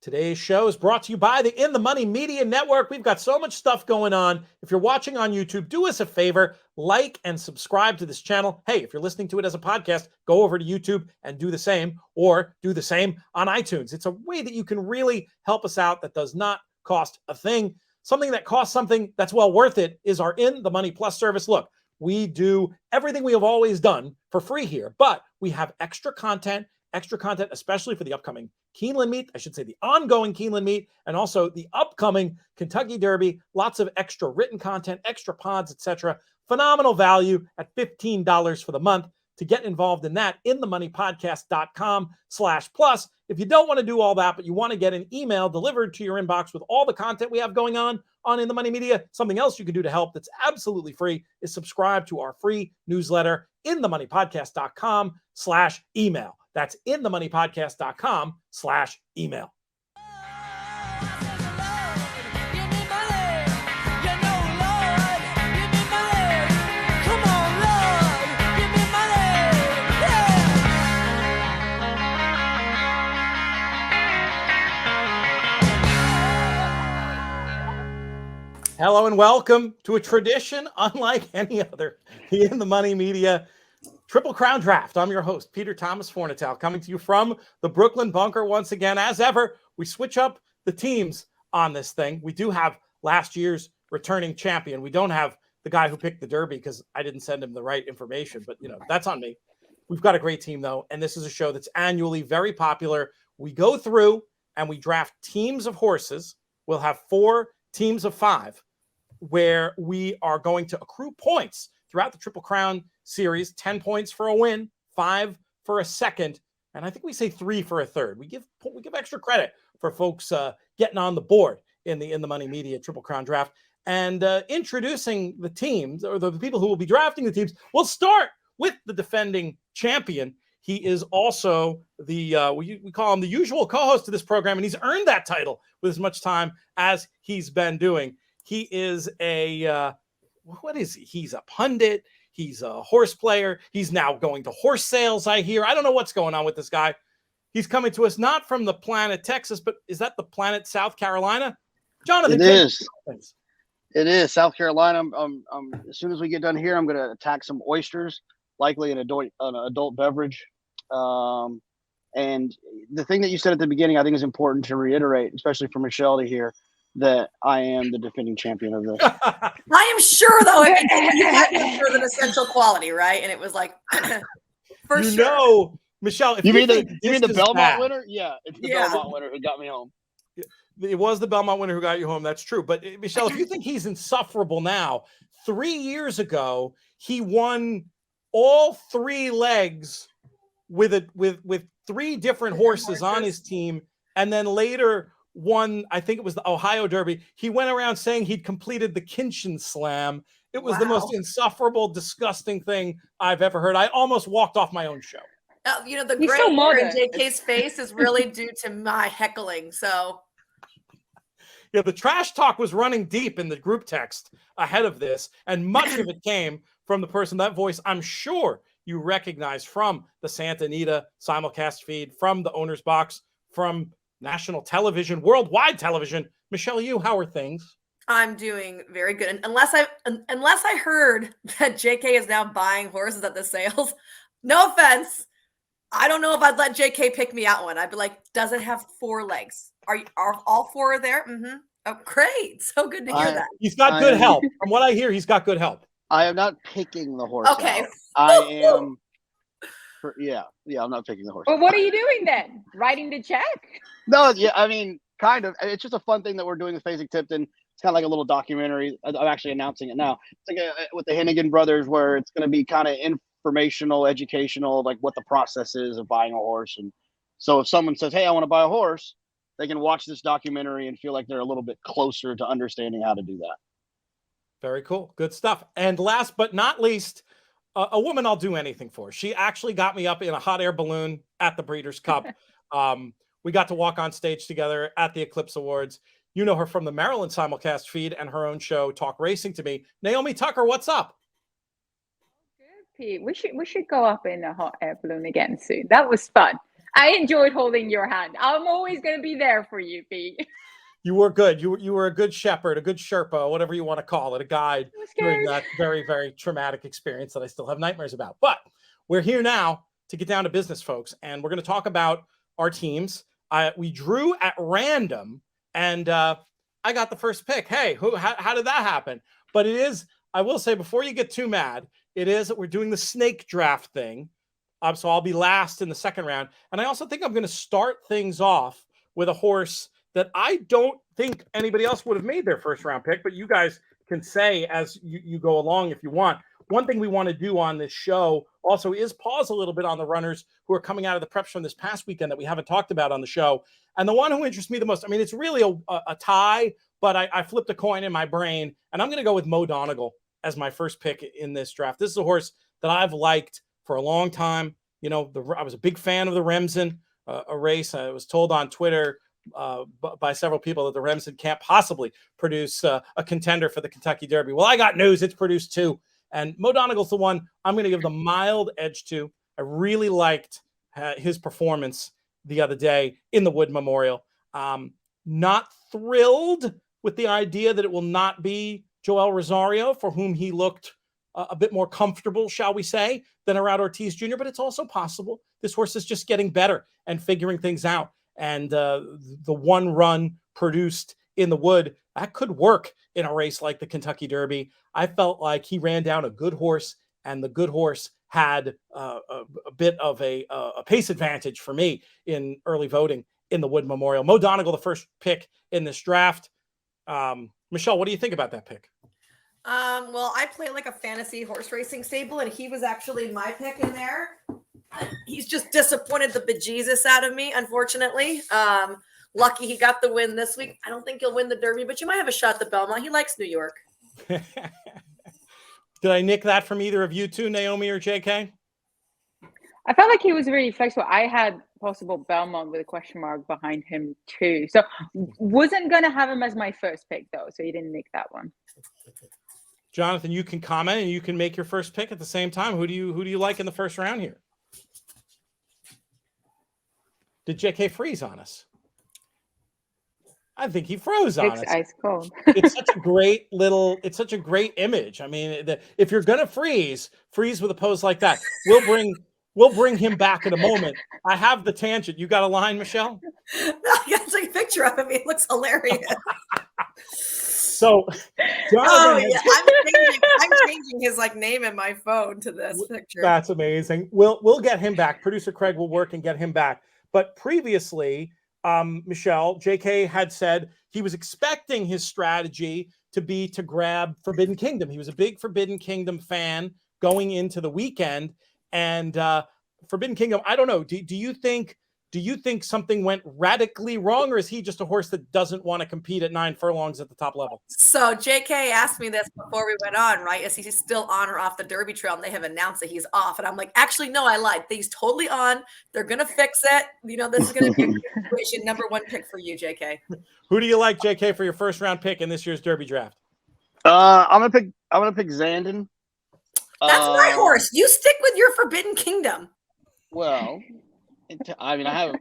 Today's show is brought to you by the In the Money Media Network. We've got so much stuff going on. If you're watching on YouTube, do us a favor, like and subscribe to this channel. Hey, if you're listening to it as a podcast, go over to YouTube and do the same, or do the same on iTunes. It's a way that you can really help us out that does not cost a thing. Something that costs something that's well worth it is our In the Money Plus service. Look, we do everything we have always done for free here, but we have extra content, especially for the upcoming Keeneland meet, I should say the ongoing Keeneland meet, and also the upcoming Kentucky Derby. Lots of extra written content, extra pods, etc. Phenomenal value at $15 for the month. To get involved in that, inthemoneypodcast.com/plus. If you don't want to do all that, but you want to get an email delivered to your inbox with all the content we have going on In the Money Media, something else you can do to help that's absolutely free is subscribe to our free newsletter, inthemoneypodcast.com/email. That's inthemoneypodcast.com/email. Hello and welcome to a tradition unlike any other, the In the Money Media Triple Crown Draft. I'm your host, Peter Thomas Fornatel, coming to you from the Brooklyn Bunker once again. As ever, we switch up the teams on this thing. We do have last year's returning champion. We don't have the guy who picked the Derby because I didn't send him the right information, but that's on me. We've got a great team though, and this is a show that's annually very popular. We go through and we draft teams of horses. We'll have 4 teams of 5 where we are going to accrue points throughout the Triple Crown series. 10 points for a win, 5 for a second, and I think we say 3 for a third. We give extra credit for folks getting on the board in the Money Media Triple Crown Draft. And introducing the teams, or the people who will be drafting the teams, we'll start with the defending champion. He is also the we call him the usual co-host of this program, and he's earned that title with as much time as he's been doing. He is what is he? He's a pundit. He's a horse player. He's now going to horse sales, I hear. I don't know what's going on with this guy. He's coming to us not from the planet Texas, but is that the planet South Carolina? Jonathon Kinchen. It is South Carolina. As soon as we get done here, I'm going to attack some oysters, likely an adult beverage. And the thing that you said at the beginning, I think is important to reiterate, especially for Michelle to hear, that I am the defending champion of this. I am sure, though, you got for an essential quality, right? And it was like, for sure. Michelle, if you mean the Belmont bad, winner? Yeah, it's the Belmont winner who got me home. It was the Belmont winner who got you home. That's true. But Michelle, if you think he's insufferable now, 3 years ago he won all 3 legs with 3 different horses on his team, and then later won, I think it was the Ohio Derby. He went around saying he'd completed the Kinchen Slam. It was the most insufferable, disgusting thing I've ever heard. I almost walked off my own show. The gray hair in JK's face is really due to my heckling. So, yeah, the trash talk was running deep in the group text ahead of this, and much of it came from the person, that voice I'm sure you recognize from the Santa Anita simulcast feed, from the owner's box, from national television, worldwide television. Michelle, how are things? I'm doing very good. And unless I heard that JK is now buying horses at the sales, no offense, I don't know if I'd let JK pick me out one. I'd be like, does it have 4 legs? Are all 4 there? Mm-hmm. Oh, great. So good to hear that. He's got good help. From what I hear, he's got good help. I am not picking the horse. Okay. I am. Yeah, I'm not picking the horse. Well, what are you doing then? Writing the check? No, yeah, I mean, kind of. It's just a fun thing that we're doing with Phasic Tipton. It's kind of like a little documentary. I'm actually announcing it now. It's like with the Hennigan brothers, where it's going to be kind of informational, educational, like what the process is of buying a horse. And so if someone says, hey, I want to buy a horse, they can watch this documentary and feel like they're a little bit closer to understanding how to do that. Very cool. Good stuff. And last but not least, a woman I'll do anything for. She actually got me up in a hot air balloon at the Breeders' Cup. We got to walk on stage together at the Eclipse Awards. You know her from the Maryland simulcast feed and her own show, Talk Racing to Me. Naomi Tukker, what's up? Good, Pete. We should go up in a hot air balloon again soon. That was fun. I enjoyed holding your hand. I'm always going to be there for you, Pete. You were good. You were a good shepherd, a good Sherpa, whatever you want to call it, a guide I'm during scared. that very, very traumatic experience that I still have nightmares about. But we're here now to get down to business, folks, and we're going to talk about our teams. We drew at random, and I got the first pick. Hey, how did that happen? But it is, I will say, before you get too mad, it is that we're doing the snake draft thing. So I'll be last in the second round. And I also think I'm going to start things off with a horse that I don't think anybody else would have made their first round pick, but you guys can say as you go along if you want. One thing we want to do on this show also is pause a little bit on the runners who are coming out of the preps from this past weekend that we haven't talked about on the show. And the one who interests me the most, I mean, it's really a tie, but I flipped a coin in my brain, and I'm going to go with Mo Donegal as my first pick in this draft. This is a horse that I've liked for a long time. You know, I was a big fan of the Remsen, a race. I was told on Twitter by several people that the Remsen can't possibly produce a contender for the Kentucky Derby. Well, I got news. It's produced two. And Mo Donegal's the one I'm going to give the mild edge to. I really liked his performance the other day in the Wood Memorial. Not thrilled with the idea that it will not be Joel Rosario, for whom he looked a bit more comfortable, shall we say, than Herrera Ortiz Jr., but it's also possible this horse is just getting better and figuring things out. And the one run produced in the Wood, that could work in a race like the Kentucky Derby. I felt like he ran down a good horse, and the good horse had a bit of a pace advantage for me in early voting in the Wood Memorial. Mo Donegal, the first pick in this draft. Michelle, what do you think about that pick? Well, I play like a fantasy horse racing stable, and he was actually my pick in there. He's just disappointed the bejesus out of me, unfortunately. Lucky he got the win this week. I don't think he'll win the Derby, but you might have a shot at the Belmont. He likes New York. Did I nick that from either of you two, Naomi or JK? I felt like he was really flexible. I had possible Belmont with a question mark behind him too. So wasn't going to have him as my first pick though. So you didn't nick that one. Jonathan, you can comment and you can make your first pick at the same time. Who do you like in the first round here? Did JK freeze on us? I think he froze on us. It's ice cold. It's such a great image. I mean, if you're gonna freeze with a pose like that. We'll bring him back in a moment. I have the tangent. You got a line, Michelle? No, I gotta take a picture of him. It looks hilarious. So, I'm changing his name in my phone to this picture. That's amazing. We'll get him back. Producer Craig will work and get him back. But previously, Michelle, JK had said he was expecting his strategy to be to grab Forbidden Kingdom. He was a big Forbidden Kingdom fan going into the weekend, and Forbidden Kingdom, I don't know. Do you think something went radically wrong, or is he just a horse that doesn't want to compete at 9 furlongs at the top level? So JK asked me this before we went on, right? Is he still on or off the Derby trail? And they have announced that he's off. And I'm like, actually, no, I lied. He's totally on. They're going to fix it. You know, this is going to be a situation. Number one pick for you, JK. Who do you like, JK, for your first round pick in this year's Derby draft? I'm gonna pick Zandon. That's my horse. You stick with your Forbidden Kingdom. Well, I mean, I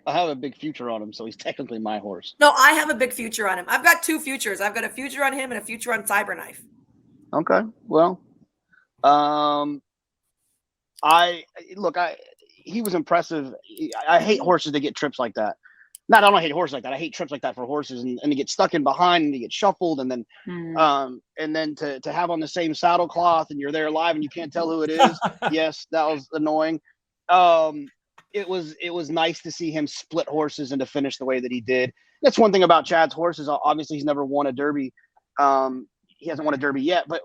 have a big future on him, so he's technically my horse. No, I have a big future on him. I've got two futures. I've got a future on him and a future on Cyberknife. Okay. Well, he was impressive. I hate horses that get trips like that. I don't hate horses like that. I hate trips like that for horses, and to get stuck in behind and to get shuffled, and then to have on the same saddle cloth and you're there live and you can't tell who it is. Yes, that was annoying. It was nice to see him split horses and to finish the way that he did. That's one thing about Chad's horses. Obviously, he's never won a Derby. He hasn't won a Derby yet. But,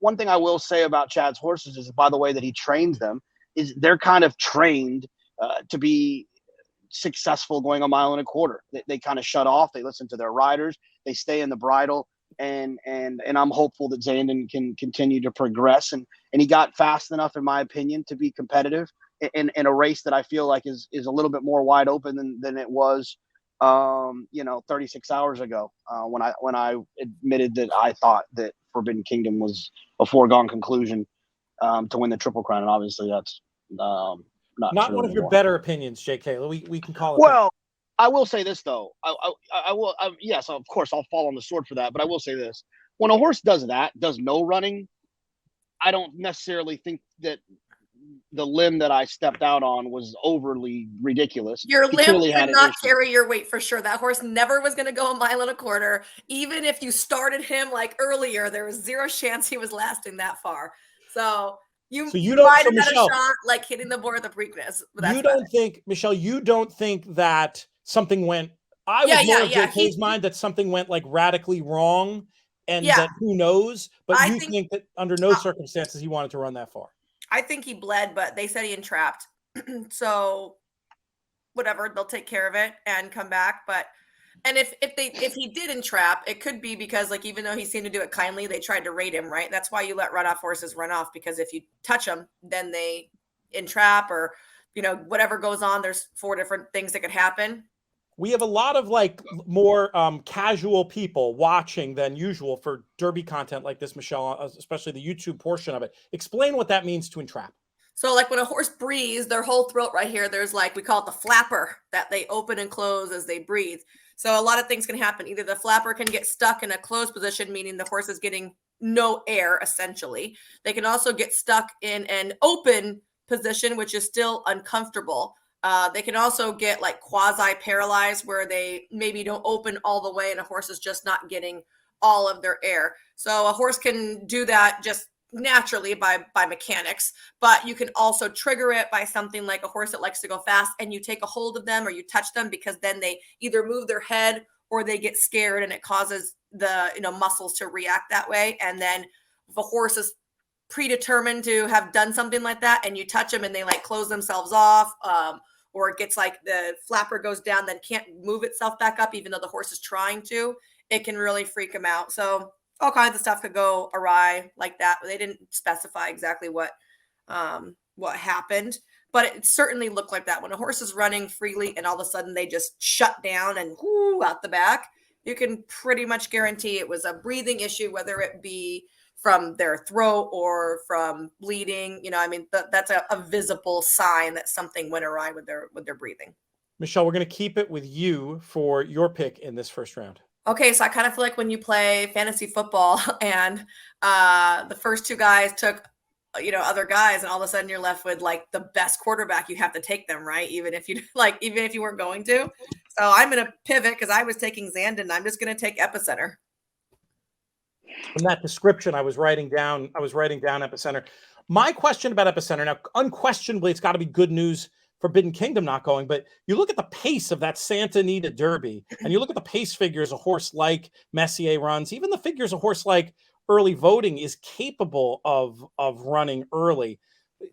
one thing I will say about Chad's horses is, by the way that he trains them, is they're kind of trained to be successful going a mile and a quarter. They kind of shut off. They listen to their riders. They stay in the bridle. And I'm hopeful that Zandon can continue to progress. And he got fast enough, in my opinion, to be competitive in a race that I feel like is a little bit more wide open than it was 36 hours ago when I admitted that I thought that Forbidden Kingdom was a foregone conclusion to win the Triple Crown. And obviously that's Not sure one of your anymore. better opinions, JK. We can call it. Well, I will say this though. Yes, of course, I'll fall on the sword for that. But I will say this: when a horse does no running, I don't necessarily think that the limb that I stepped out on was overly ridiculous. Your He limb clearly could had an not issue. carry your weight for sure. That horse never was going to go a mile and a quarter. Even if you started him like earlier, there was zero chance he was lasting that far. So you don't, might so have had Michelle, a shot like hitting the board with the Preakness. You don't think, Michelle, you don't think that something went, I was more of JK's mind that something went like radically wrong and that who knows, but you think that under no circumstances he wanted to run that far. I think he bled, but they said he entrapped. So whatever, they'll take care of it and come back. But and if he did entrap, it could be because like even though he seemed to do it kindly, they tried to rate him, right? That's why you let runoff horses run off, because if you touch them, then they entrap or whatever goes on. There's 4 different things that could happen. We have a lot of like more casual people watching than usual for Derby content like this, Michelle, especially the YouTube portion of it. Explain what that means to entrap. So like when a horse breathes, their whole throat right here, there's like, we call it the flapper that they open and close as they breathe. So a lot of things can happen. Either the flapper can get stuck in a closed position, meaning the horse is getting no air, essentially. They can also get stuck in an open position, which is still uncomfortable. They can also get like quasi-paralyzed where they maybe don't open all the way and a horse is just not getting all of their air. So a horse can do that just naturally by mechanics, but you can also trigger it by something like a horse that likes to go fast and you take a hold of them or you touch them, because then they either move their head or they get scared and it causes the muscles to react that way. And then if a horse is predetermined to have done something like that and you touch them and they like close themselves off, or it gets like the flapper goes down, then can't move itself back up even though the horse is trying to, it can really freak them out. So all kinds of stuff could go awry like that. They didn't specify exactly what happened, but it certainly looked like that. When a horse is running freely and all of a sudden they just shut down and whoo out the back, you can pretty much guarantee it was a breathing issue, whether it be from their throat or from bleeding. That's a visible sign that something went awry with their breathing. Michelle, we're going to keep it with you for your pick in this first round. Okay, so I kind of feel like when you play fantasy football and the first 2 guys took, other guys, and all of a sudden you're left with like the best quarterback, you have to take them, right? Even if you weren't going to. So I'm going to pivot because I was taking Zandon. I'm just going to take Epicenter. From that description, I was writing down Epicenter. My question about Epicenter, now unquestionably, it's got to be good news. Forbidden Kingdom not going, but you look at the pace of that Santa Anita Derby, and you look at the pace figures a horse like Messier runs, even the figures a horse like Early Voting is capable of running early.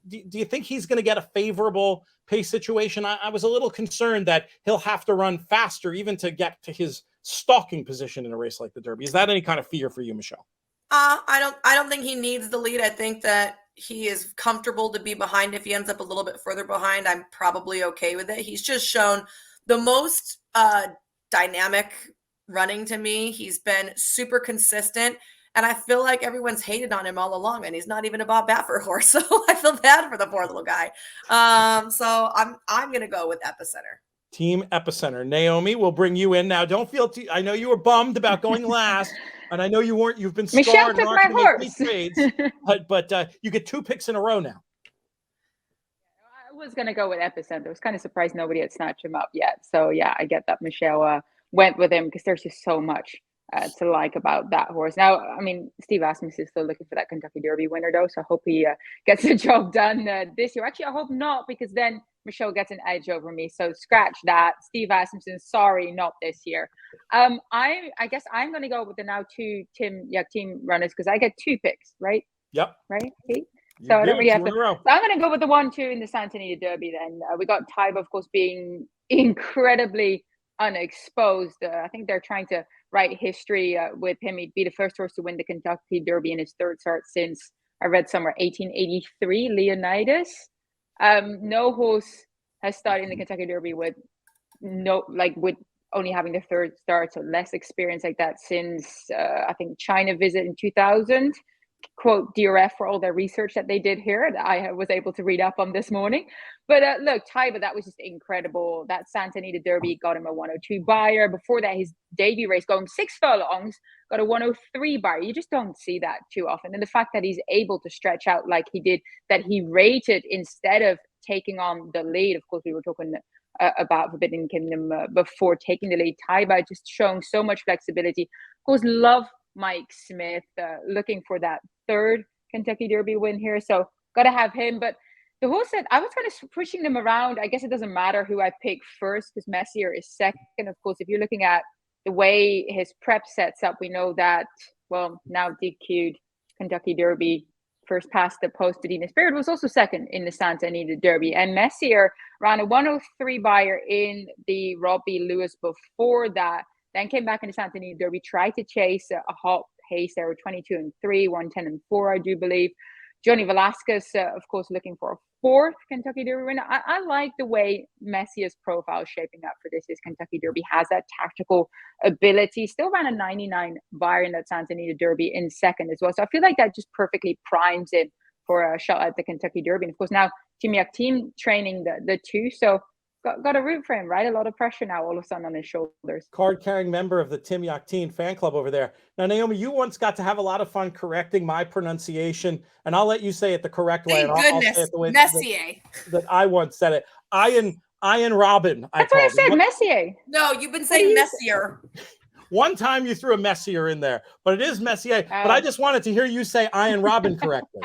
Do you think he's going to get a favorable pace situation? I was a little concerned that he'll have to run faster even to get to his stalking position in a race like the Derby. Is that any kind of fear for you, Michelle? I don't think he needs the lead. I think that he is comfortable to be behind. If he ends up a little bit further behind, I'm probably okay with it. He's just shown the most dynamic running to me. He's been super consistent, and I feel like everyone's hated on him all along, and he's not even a Bob Baffert horse. So I feel bad for the poor little guy. So I'm going to go with Epicenter. Team Epicenter. Naomi, we'll bring you in now. Don't feel I know you were bummed about going last, and I know you weren't. You've been scarred. Michelle took my horse. Trades, but you get 2 picks in a row now. I was going to go with Epicenter. I was kind of surprised nobody had snatched him up yet. So yeah, I get that Michelle went with him because there's just so much to like about that horse. Now, I mean, Steve Asmus is still looking for that Kentucky Derby winner though, so I hope he gets the job done this year. Actually, I hope not, because then Michelle gets an edge over me. So scratch that. Steve Asmussen, sorry, not this year. I guess I'm going to go with the now 2 team runners because I get 2 picks, right? Yep. Right? See? So I don't really have to. So I'm going to go with the 1-2 in the Santa Anita Derby then. We got Taiba, of course, being incredibly unexposed. I think they're trying to write history with him. He'd be the first horse to win the Kentucky Derby in his 3rd start since, I read somewhere, 1883, Leonidas. No horse has started in the Kentucky Derby with only having their 3rd start, so less experience like that since I think China visit in 2000. quote DRF for all their research that they did here that I was able to read up on this morning. But look, Taiba, that was just incredible. That Santa Anita Derby got him a 102 buyer. Before that, his debut race going 6 furlongs, got a 103 buyer. You just don't see that too often. And the fact that he's able to stretch out like he did, that he rated instead of taking on the lead. Of course, we were talking about Forbidden Kingdom before taking the lead. Taiba just showing so much flexibility. Of course, love Mike Smith, looking for that 3rd Kentucky Derby win here. So got to have him. But the horse that I was kind of pushing them around, I guess it doesn't matter who I pick first because Messier is second. Of course, if you're looking at the way his prep sets up, we know that, well, now DQ'd Kentucky Derby, first past the post to Dina Spirit, was also second in the Santa Anita Derby. And Messier ran a 103 buyer in the Robbie Lewis before that, then came back in the Santa Anita Derby, tried to chase a hot pace. There were 22-3, 110-4, I do believe. Johnny Velasquez, of course, looking for a 4th Kentucky Derby winner. I like the way Messier's profile is shaping up for this Kentucky Derby. Has that tactical ability. Still ran a 99 buyer in that Santa Anita Derby in second as well. So I feel like that just perfectly primes it for a shot at the Kentucky Derby. And of course, now Team Yuck Team training the 2. So got to root for him, right? A lot of pressure now all of a sudden on his shoulders. Card-carrying member of the Tim Yakteen fan club over there. Now, Naomi, you once got to have a lot of fun correcting my pronunciation, and I'll let you say it the correct way. Thank I'll goodness, say it the way Messier. that I once said it. Ian Robin. That's what I said, Messier. No, you've been saying Messier. One time you threw a Messier in there, but it is Messier. But I just wanted to hear you say Ian Robin correctly.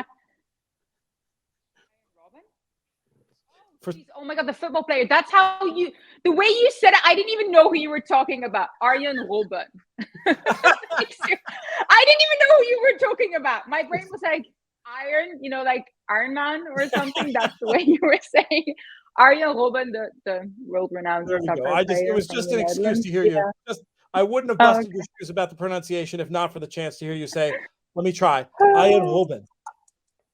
Oh my God, the football player. That's how the way you said it, I didn't even know who you were talking about. Arjen Robben. I didn't even know who you were talking about. My brain was like, Iron, like Iron Man or something. That's the way you were saying. Arjen Robben, the world-renowned soccer player. It was just an excuse to hear you. I wouldn't have busted your shoes about the pronunciation if not for the chance to hear you say, let me try. Arjen Robben.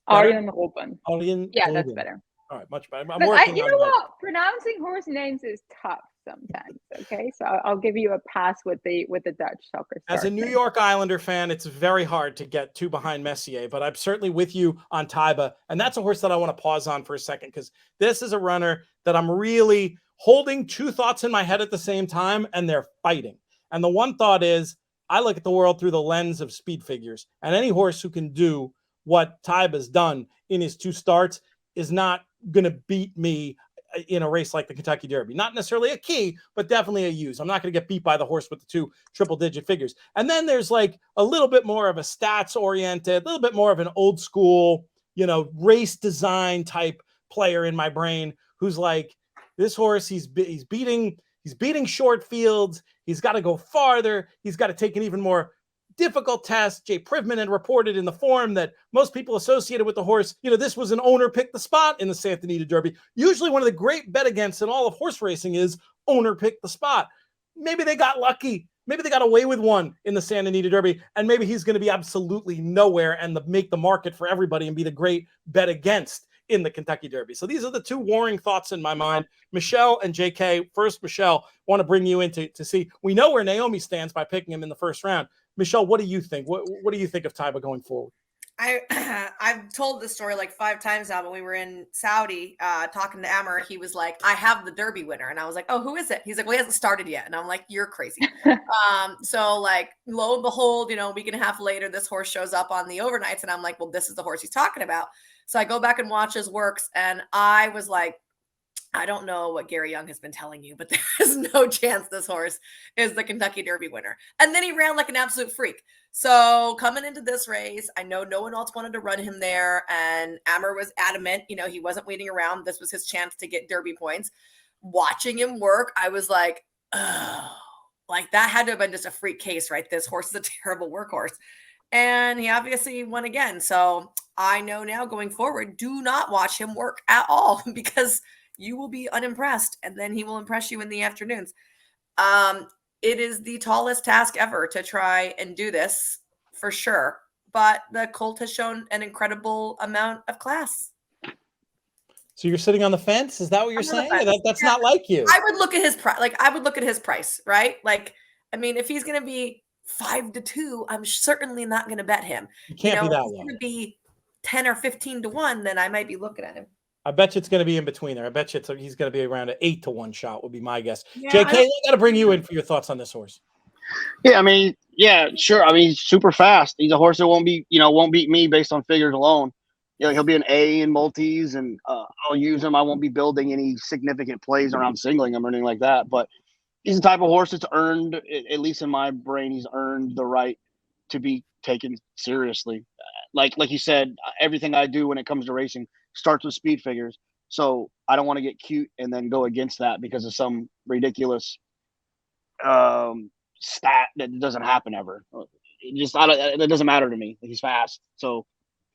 Arjen Robben. Yeah, that's better. All right, much better. You know what? Pronouncing horse names is tough sometimes. Okay, so I'll give you a pass with the Dutch soccer. As a New York Islander fan, it's very hard to get too behind Messier, but I'm certainly with you on Taiba, and that's a horse that I want to pause on for a second because this is a runner that I'm really holding 2 thoughts in my head at the same time, and they're fighting. And the one thought is, I look at the world through the lens of speed figures, and any horse who can do what Taiba's done in his 2 starts is not going to beat me in a race like the Kentucky Derby. Not necessarily a key, but definitely a use. I'm not going to get beat by the horse with the 2 triple-digit figures. And then there's like a little bit more of a stats-oriented, a little bit more of an old school, race design type player in my brain who's like, this horse, he's beating short fields. He's got to go farther. He's got to take an even more difficult test. Jay Privman had reported in the form that most people associated with the horse, this was an owner pick the spot in the Santa Anita Derby. Usually one of the great bet against in all of horse racing is owner pick the spot. Maybe they got lucky. Maybe they got away with one in the Santa Anita Derby, and maybe he's going to be absolutely nowhere and make the market for everybody and be the great bet against in the Kentucky Derby. So these are the 2 warring thoughts in my mind. Michelle and JK. First, Michelle, want to bring you in to see. We know where Naomi stands by picking him in the first round. Michelle, what do you think? What do you think of Taiba going forward? I've told this story like 5 times now, but we were in Saudi talking to Amr. He was like, I have the Derby winner. And I was like, oh, who is it? He's like, well, he hasn't started yet. And I'm like, you're crazy. So like, lo and behold, a week and a half later, this horse shows up on the overnights. And I'm like, well, this is the horse he's talking about. So I go back and watch his works. And I was like, I don't know what Gary Young has been telling you, but there's no chance this horse is the Kentucky Derby winner. And then he ran like an absolute freak. So coming into this race, I know no one else wanted to run him there. And Amr was adamant, he wasn't waiting around. This was his chance to get Derby points. Watching him work, I was like, oh, like that had to have been just a freak case, right? This horse is a terrible workhorse. And he obviously won again. So I know now going forward, do not watch him work at all because you will be unimpressed, and then he will impress you in the afternoons. It is the tallest task ever to try and do this for sure, but the colt has shown an incredible amount of class. So you're sitting on the fence? Is that what you're saying? That's not like you. I would look at his price. Like I would look at his price, right? Like, I mean, if he's going to be 5-2, I'm certainly not going to bet him. You can't be that if it's low. going to be 10 or 15-1, then I might be looking at him. I bet you it's going to be in between there. I bet you he's going to be around an 8-1 shot would be my guess. Yeah, JK, I got to bring you in for your thoughts on this horse. Yeah, I mean, yeah, sure. I mean, he's super fast. He's a horse that won't beat me based on figures alone. He'll be an A in multis, and I'll use him. I won't be building any significant plays around singling him or anything like that. But he's the type of horse that's earned, at least in my brain, he's earned the right to be taken seriously. Like you said, everything I do when it comes to racing starts with speed figures. So I don't want to get cute and then go against that because of some ridiculous stat that doesn't happen ever. It doesn't matter to me. He's fast. So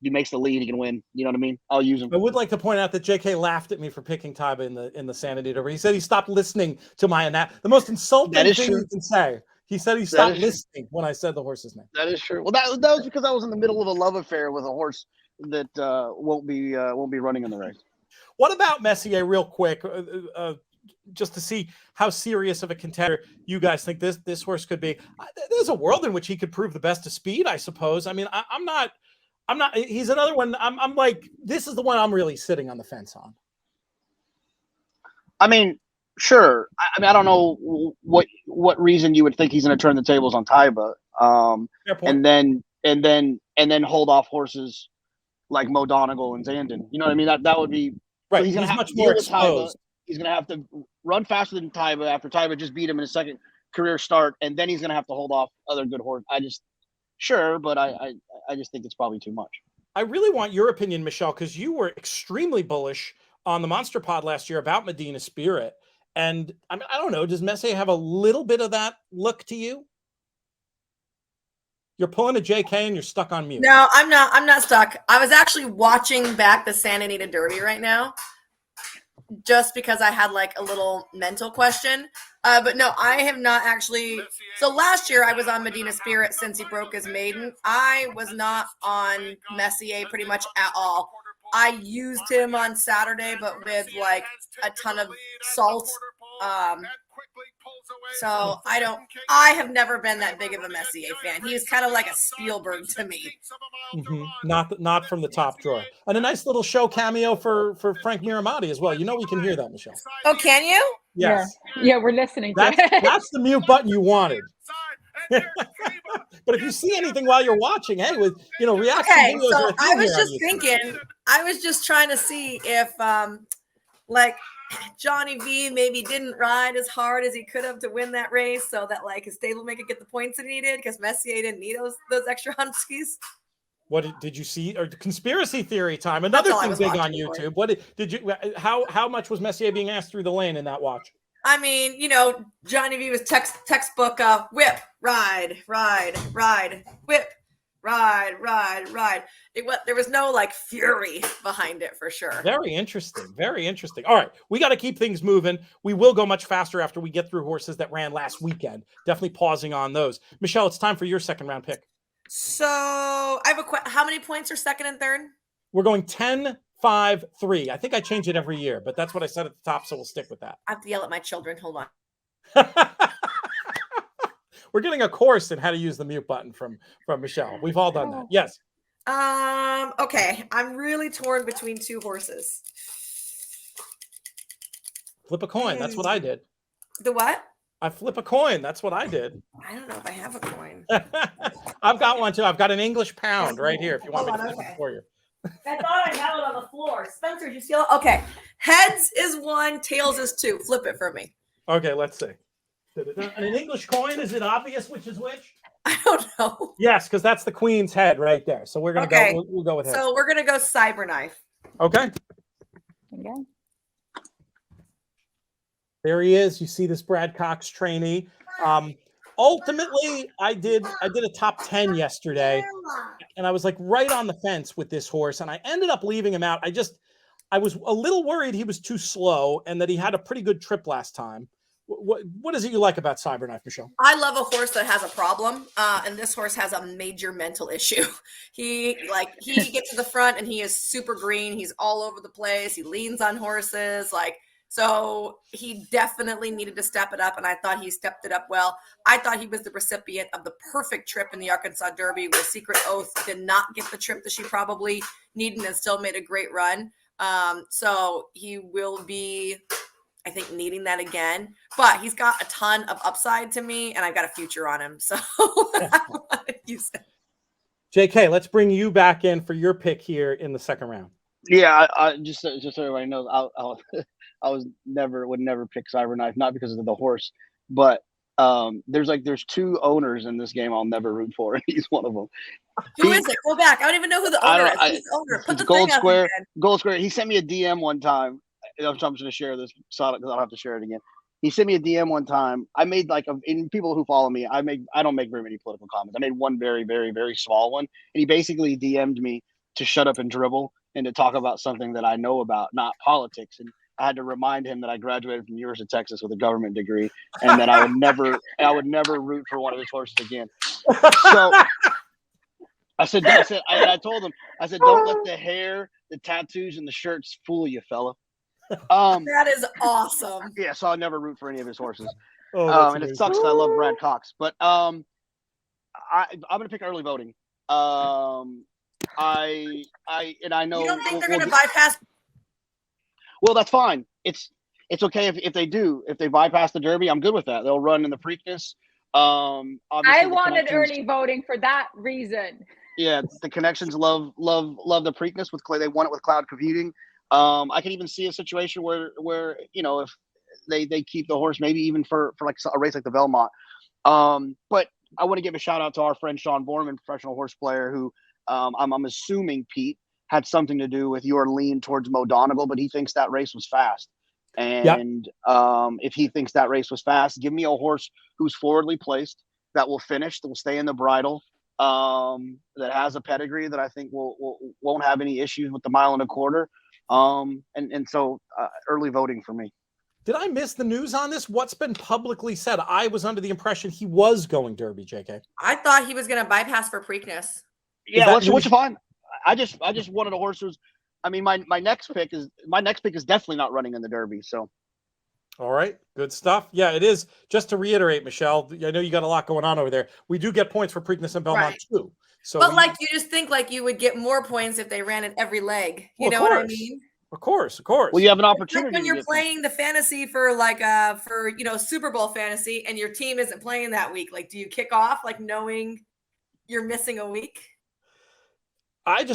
if he makes the lead, he can win. You know what I mean? I'll use him. I would like to point out that JK laughed at me for picking Taiba in the Sanity over. He said he stopped listening to my the most insulting thing you can say. He said he stopped listening when I said the horse's name. That is true. Well, that was because I was in the middle of a love affair with a horse that won't be running in the race. What about Messier, real quick, just to see how serious of a contender you guys think this horse could be? There's a world in which he could prove the best of speed, I suppose. I mean, I'm not. He's another one. I'm like, this is the one I'm really sitting on the fence on. I mean, sure. I mean, I don't know what reason you would think he's going to turn the tables on Taiba, and then hold off horses like Mo Donegal and Zandon. You know what I mean? That would be right. So he's much more exposed. He's going to have to run faster than Taiba after Taiba just beat him in his second career start, and then he's going to have to hold off other good horses. But I just think it's probably too much. I really want your opinion, Michelle, because you were extremely bullish on the Monster Pod last year about Medina Spirit. And I mean, I don't know, does Messier have a little bit of that look to you? You're pulling a JK and you're stuck on mute. No, I'm not stuck. I was actually watching back the Santa Anita Derby right now, just because I had like a little mental question. But no, I have not actually. So last year I was on Medina Spirit since he broke his maiden. I was not on Messier pretty much at all. I used him on Saturday, but with like a ton of salt. So I have never been that big of a Messier fan. He was kind of like a Spielberg to me. Mm-hmm. Not from the top drawer. And a nice little show cameo for Frank Miramati as well. You know we can hear that, Michelle. Oh, can you? Yes. Yeah, we're listening to it. That's the mute button you wanted. But if you see anything while you're watching, hey, with reaction videos. So I was just thinking, I was just trying to see if like Johnny V maybe didn't ride as hard as he could have to win that race, so that like his stablemate could get the points that he needed because Messier didn't need those extra Huskies. What did you see? Or conspiracy theory time? Another thing big on YouTube. What did you? How much was Messier being asked through the lane in that watch? I mean, Johnny V was textbook whip, ride, whip, ride. There was no like fury behind it for sure. Very interesting. Very interesting. All right. We got to keep things moving. We will go much faster after we get through horses that ran last weekend. Definitely pausing on those. Michelle, it's time for your second round pick. So I have how many points are second and third? We're going 10, 5, 3. I think I change it every year, but that's what I said at the top, so we'll stick with that. I have to yell at my children. Hold on. We're getting a course in how to use the mute button from Michelle. We've all done that. Yes. Okay. I'm really torn between two horses. Flip a coin. That's what I did. The what? I flip a coin. That's what I did. I don't know if I have a coin. I've got one too. I've got an English pound right here if you want me to flip it for you. I thought I had it on the floor. Spencer, did you see it? Okay. Heads is 1, tails is 2. Flip it for me. Okay, let's see. And an English coin, is it obvious which is which? I don't know. Yes, because that's the queen's head right there. So we're gonna go. We'll go with heads. So we're gonna go Cyberknife. Okay. Okay. There he is. You see this Brad Cox trainee. Ultimately, I did a top 10 yesterday, and I was like right on the fence with this horse, and I ended up leaving him out. I was a little worried he was too slow, and that he had a pretty good trip last time. What is it you like about Cyberknife, Michelle? I love a horse that has a problem, and this horse has a major mental issue. He gets to the front and he is super green. He's all over the place. He leans on horses. Like So he definitely needed to step it up, and I thought he stepped it up well. I thought he was the recipient of the perfect trip in the Arkansas Derby, where Secret Oath did not get the trip that she probably needed and still made a great run. So he will be, I think, needing that again. But he's got a ton of upside to me, and I've got a future on him. So I want to use it. JK, let's bring you back in for your pick here in the second round. Yeah, I just so everybody knows, I would never pick Cyberknife, not because of the horse, but there's 2 owners in this game I'll never root for, and he's one of them. Who is it? Go back. I don't even know who the owner is. Who's the owner? Put the Gold thing up Square. again. Gold Square. He sent me a DM one time. I'm just going to share this so I don't have to share it again. He sent me a DM one time. I made in people who follow me, I don't make very many political comments. I made one very, very, very small one, and he basically DM'd me to shut up and dribble and to talk about something that I know about, not politics. And I had to remind him that I graduated from the University of Texas with a government degree, and that I would never root for one of his horses again. So I told him, don't let the hair, the tattoos, and the shirts fool you, fella. That is awesome. Yeah, so I'll never root for any of his horses. Oh, and it sucks because I love Brad Cox. But I'm going to pick early voting. I know. You don't think they're going to bypass? Well, that's fine. It's okay if they do. If they bypass the Derby, I'm good with that. They'll run in the Preakness. I wanted early voting for that reason. Yeah, the connections love the Preakness with Clay. They won it with Cloud Computing. I can even see a situation where if they keep the horse, maybe even for like a race like the Belmont. But I want to give a shout out to our friend Sean Borman, professional horse player, who I'm assuming, Pete, had something to do with your lean towards Mo Donegal, but he thinks that race was fast. And if he thinks that race was fast, give me a horse who's forwardly placed, that will finish, that will stay in the bridle, that has a pedigree that I think won't have any issues with the 1.25 miles. So early voting for me. Did I miss the news on this? What's been publicly said? I was under the impression he was going Derby, JK. I thought he was going to bypass for Preakness. Yeah, which is fine. I just wanted a horse who's. I mean, my next pick is definitely not running in the Derby. So. All right, good stuff. Yeah, it is. Just to reiterate, Michelle, I know you got a lot going on over there. We do get points for Preakness and Belmont too. So, but you just think you would get more points if they ran it every leg. You know what I mean? Of course. Well, you have an opportunity. Like when you're playing the fantasy for Super Bowl fantasy, and your team isn't playing that week. Do you kick off knowing you're missing a week? I'm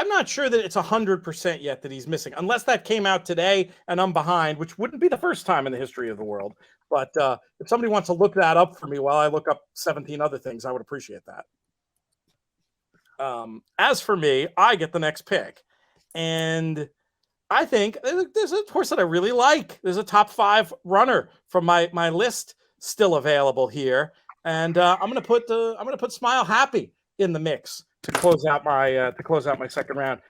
not sure that it's 100% yet that he's missing, unless that came out today and I'm behind, which wouldn't be the first time in the history of the world. But if somebody wants to look that up for me while I look up 17 other things, I would appreciate that. As for me, I get the next pick. And I think there's a horse that I really like. There's a top 5 runner from my list still available here. And I'm going to put Smile Happy in the mix to close out my second round.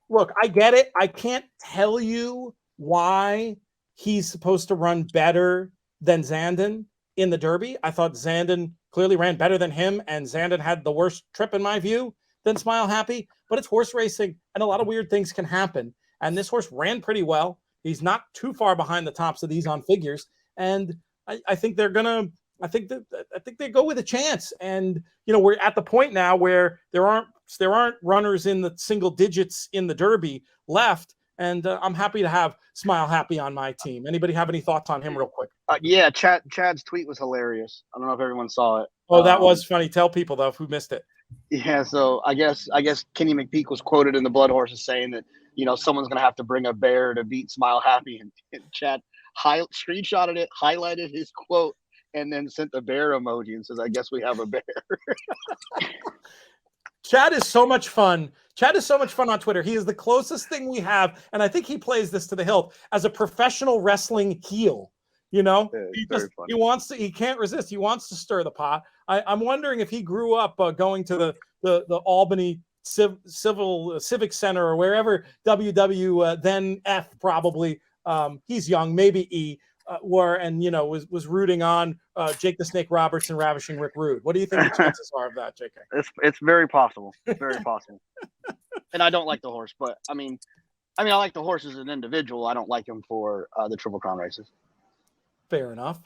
Look, I get it. I can't tell you why he's supposed to run better than Zandon in the Derby. I thought Zandon clearly ran better than him, and Zandon had the worst trip in my view than Smile Happy. But it's horse racing, and a lot of weird things can happen. And this horse ran pretty well. He's not too far behind the tops of these on figures, and I think they're gonna. I think they go with a chance, and we're at the point now where there aren't runners in the single digits in the Derby left, and I'm happy to have Smile Happy on my team. Anybody have any thoughts on him, real quick? Yeah, Chad's tweet was hilarious. I don't know if everyone saw it. Oh, that was funny. Tell people though who missed it. Yeah, so I guess Kenny McPeak was quoted in the Blood Horses saying that someone's gonna have to bring a bear to beat Smile Happy, and Chad screenshotted it, highlighted his quote, and then sent the bear emoji and says, I guess we have a bear. Chad is so much fun. Chad is so much fun on Twitter. He is the closest thing we have, and I think he plays this to the hilt, as a professional wrestling heel. He can't resist. He wants to stir the pot. I'm wondering if he grew up going to the Albany Civic Center or wherever WW then F probably. He's young, maybe E. Was rooting on Jake the Snake Roberts and Ravishing Rick Rude. What do you think the chances are of that, JK? It's very possible. Very possible. And I don't like the horse, but I mean, I mean, I like the horse as an individual. I don't like him for the Triple Crown races. Fair enough.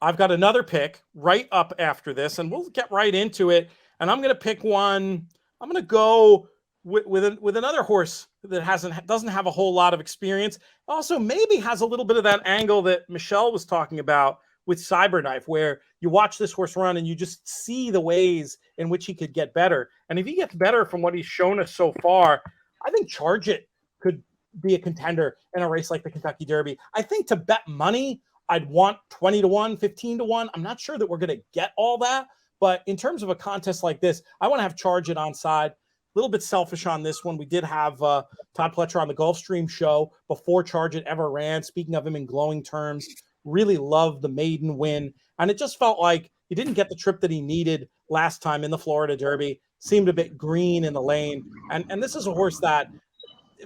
I've got another pick right up after this, and we'll get right into it. And I'm going to pick one. I'm going to go with another horse that doesn't have a whole lot of experience. Also, maybe has a little bit of that angle that Michelle was talking about with Cyberknife, where you watch this horse run and you just see the ways in which he could get better. And if he gets better from what he's shown us so far, I think Charge It could be a contender in a race like the Kentucky Derby. I think to bet money, I'd want 20-1, 15-1. I'm not sure that we're going to get all that, but in terms of a contest like this, I want to have Charge It on side. A little bit selfish on this one. We did have Todd Pletcher on the Gulfstream show before Charge It ever ran. Speaking of him in glowing terms, really loved the maiden win. And it just felt like he didn't get the trip that he needed last time in the Florida Derby. Seemed a bit green in the lane. And this is a horse that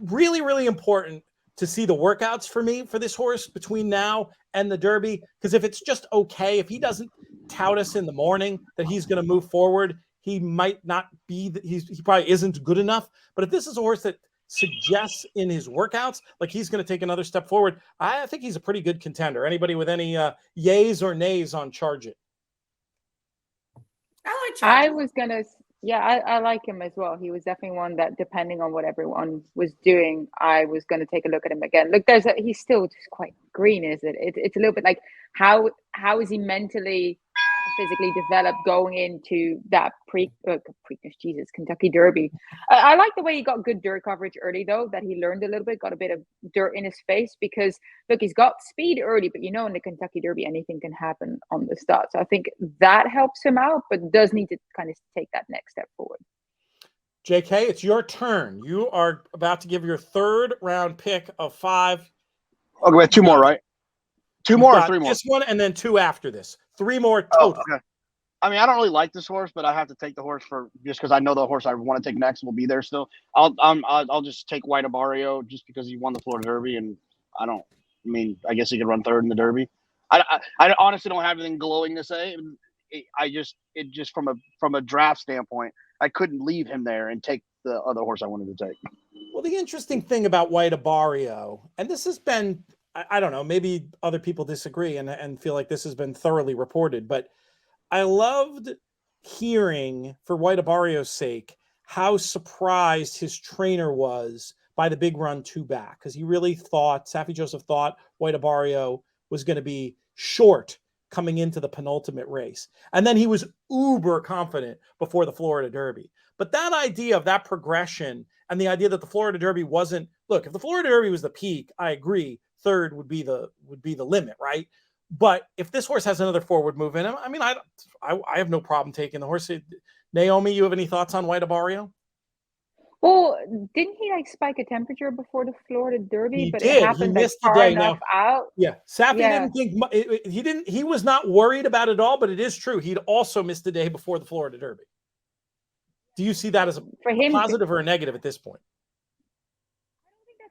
really, really important to see the workouts for me for this horse between now and the Derby. Because if it's just okay, if he doesn't tout us in the morning that he's going to move forward, he might not be, he probably isn't good enough. But if this is a horse that suggests in his workouts like he's going to take another step forward, I think he's a pretty good contender. Anybody with any yays or nays on Charge It? I like Charge It. I was gonna, yeah, I like him as well. He was definitely one that, depending on what everyone was doing, I was gonna take a look at him again. Look, he's still just quite green, is it? It's a little bit like how is he mentally, physically developed going into that Kentucky Derby. I like the way he got good dirt coverage early, though, that he learned a little bit, got a bit of dirt in his face, because look, he's got speed early, but in the Kentucky Derby, anything can happen on the start. So I think that helps him out, but does need to kind of take that next step forward. JK, it's your turn. You are about to give your third round pick of 5. Okay, we have 2 more, right? 2 more or 3 more? This one and then 2 after this. 3 more total. Oh, okay. I mean, I don't really like this horse, but I have to take the horse just because I know the horse I want to take next will be there still. I'll just take White Abarrio just because he won the Florida Derby, and I guess he could run third in the Derby. I honestly don't have anything glowing to say. It just from a draft standpoint, I couldn't leave him there and take the other horse I wanted to take. Well, the interesting thing about White Abarrio, and this has been, I don't know, maybe other people disagree and feel like this has been thoroughly reported, but I loved hearing, for White Abarrio's sake, how surprised his trainer was by the big run 2 back, because he really thought, Saffie Joseph thought White Abarrio was going to be short coming into the penultimate race. And then he was uber confident before the Florida Derby. But that idea of that progression and the idea that the Florida Derby wasn't, look, if the Florida Derby was the peak, I agree, third would be the limit, right? But if this horse has another forward move in him, I mean, I have no problem taking the horse. Naomi, you have any thoughts on White Abarrio? Well, didn't he spike a temperature before the Florida Derby? He but did. It happened he missed far the day. enough out. Yeah, Saffie didn't think he was not worried about it all, but it is true. He'd also missed the day before the Florida Derby. Do you see that as a positive or a negative at this point?